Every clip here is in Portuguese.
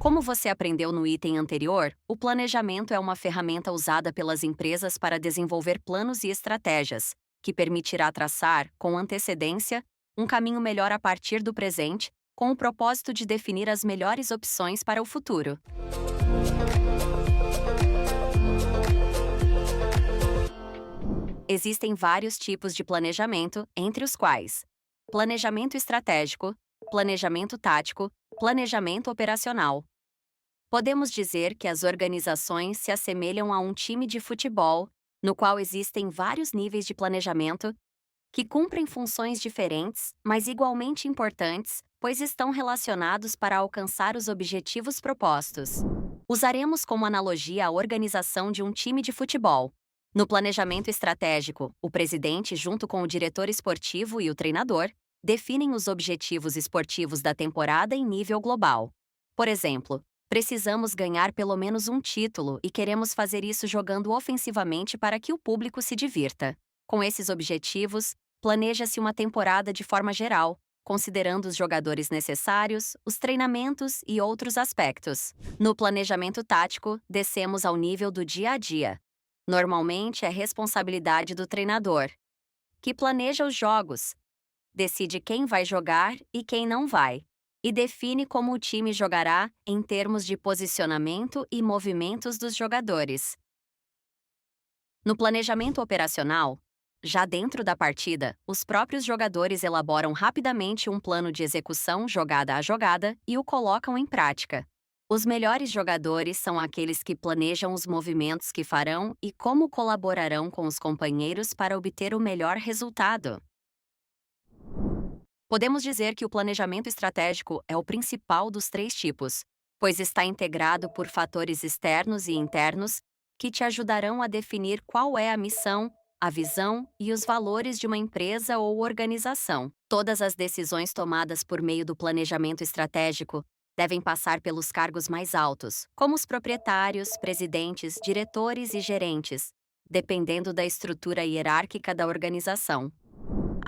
Como você aprendeu no item anterior, o planejamento é uma ferramenta usada pelas empresas para desenvolver planos e estratégias, que permitirá traçar, com antecedência, um caminho melhor a partir do presente, com o propósito de definir as melhores opções para o futuro. Existem vários tipos de planejamento, entre os quais planejamento estratégico, planejamento tático, planejamento operacional. Podemos dizer que as organizações se assemelham a um time de futebol, no qual existem vários níveis de planejamento que cumprem funções diferentes, mas igualmente importantes, pois estão relacionados para alcançar os objetivos propostos. Usaremos como analogia a organização de um time de futebol. No planejamento estratégico, o presidente, junto com o diretor esportivo e o treinador, definem os objetivos esportivos da temporada em nível global. Por exemplo, precisamos ganhar pelo menos um título e queremos fazer isso jogando ofensivamente para que o público se divirta. Com esses objetivos, planeja-se uma temporada de forma geral, considerando os jogadores necessários, os treinamentos e outros aspectos. No planejamento tático, descemos ao nível do dia a dia. Normalmente é responsabilidade do treinador, que planeja os jogos, decide quem vai jogar e quem não vai, e define como o time jogará em termos de posicionamento e movimentos dos jogadores. No planejamento operacional, já dentro da partida, os próprios jogadores elaboram rapidamente um plano de execução jogada a jogada e o colocam em prática. Os melhores jogadores são aqueles que planejam os movimentos que farão e como colaborarão com os companheiros para obter o melhor resultado. Podemos dizer que o planejamento estratégico é o principal dos três tipos, pois está integrado por fatores externos e internos que te ajudarão a definir qual é a missão, a visão e os valores de uma empresa ou organização. Todas as decisões tomadas por meio do planejamento estratégico devem passar pelos cargos mais altos, como os proprietários, presidentes, diretores e gerentes, dependendo da estrutura hierárquica da organização.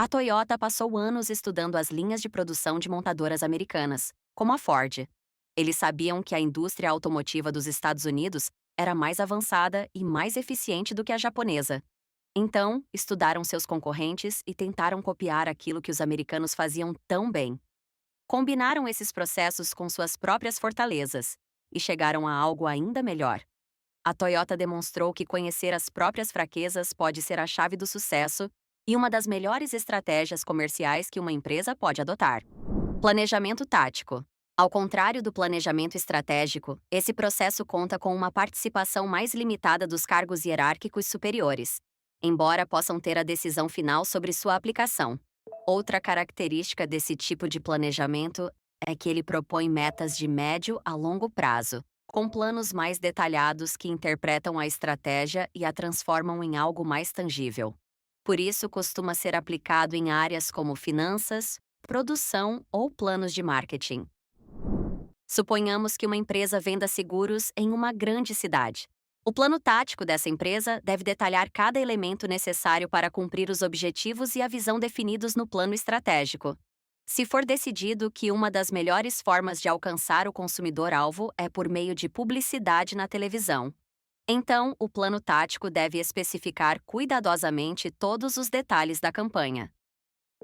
A Toyota passou anos estudando as linhas de produção de montadoras americanas, como a Ford. Eles sabiam que a indústria automotiva dos Estados Unidos era mais avançada e mais eficiente do que a japonesa. Então, estudaram seus concorrentes e tentaram copiar aquilo que os americanos faziam tão bem. Combinaram esses processos com suas próprias fortalezas e chegaram a algo ainda melhor. A Toyota demonstrou que conhecer as próprias fraquezas pode ser a chave do sucesso e uma das melhores estratégias comerciais que uma empresa pode adotar. Planejamento tático. Ao contrário do planejamento estratégico, esse processo conta com uma participação mais limitada dos cargos hierárquicos superiores, embora possam ter a decisão final sobre sua aplicação. Outra característica desse tipo de planejamento é que ele propõe metas de médio a longo prazo, com planos mais detalhados que interpretam a estratégia e a transformam em algo mais tangível. Por isso, costuma ser aplicado em áreas como finanças, produção ou planos de marketing. Suponhamos que uma empresa venda seguros em uma grande cidade. O plano tático dessa empresa deve detalhar cada elemento necessário para cumprir os objetivos e a visão definidos no plano estratégico. Se for decidido que uma das melhores formas de alcançar o consumidor-alvo é por meio de publicidade na televisão, então o plano tático deve especificar cuidadosamente todos os detalhes da campanha.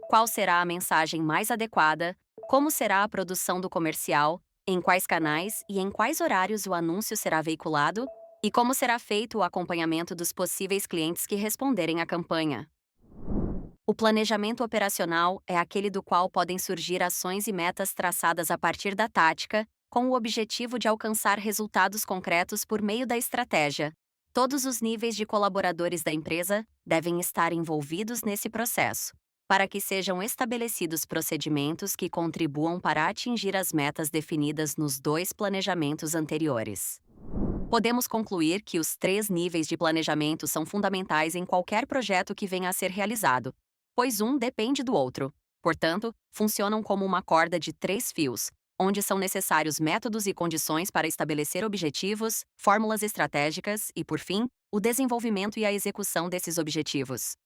Qual será a mensagem mais adequada? Como será a produção do comercial? Em quais canais e em quais horários o anúncio será veiculado? E como será feito o acompanhamento dos possíveis clientes que responderem à campanha? O planejamento operacional é aquele do qual podem surgir ações e metas traçadas a partir da tática, com o objetivo de alcançar resultados concretos por meio da estratégia. Todos os níveis de colaboradores da empresa devem estar envolvidos nesse processo, para que sejam estabelecidos procedimentos que contribuam para atingir as metas definidas nos dois planejamentos anteriores. Podemos concluir que os três níveis de planejamento são fundamentais em qualquer projeto que venha a ser realizado, pois um depende do outro. Portanto, funcionam como uma corda de três fios, onde são necessários métodos e condições para estabelecer objetivos, fórmulas estratégicas e, por fim, o desenvolvimento e a execução desses objetivos.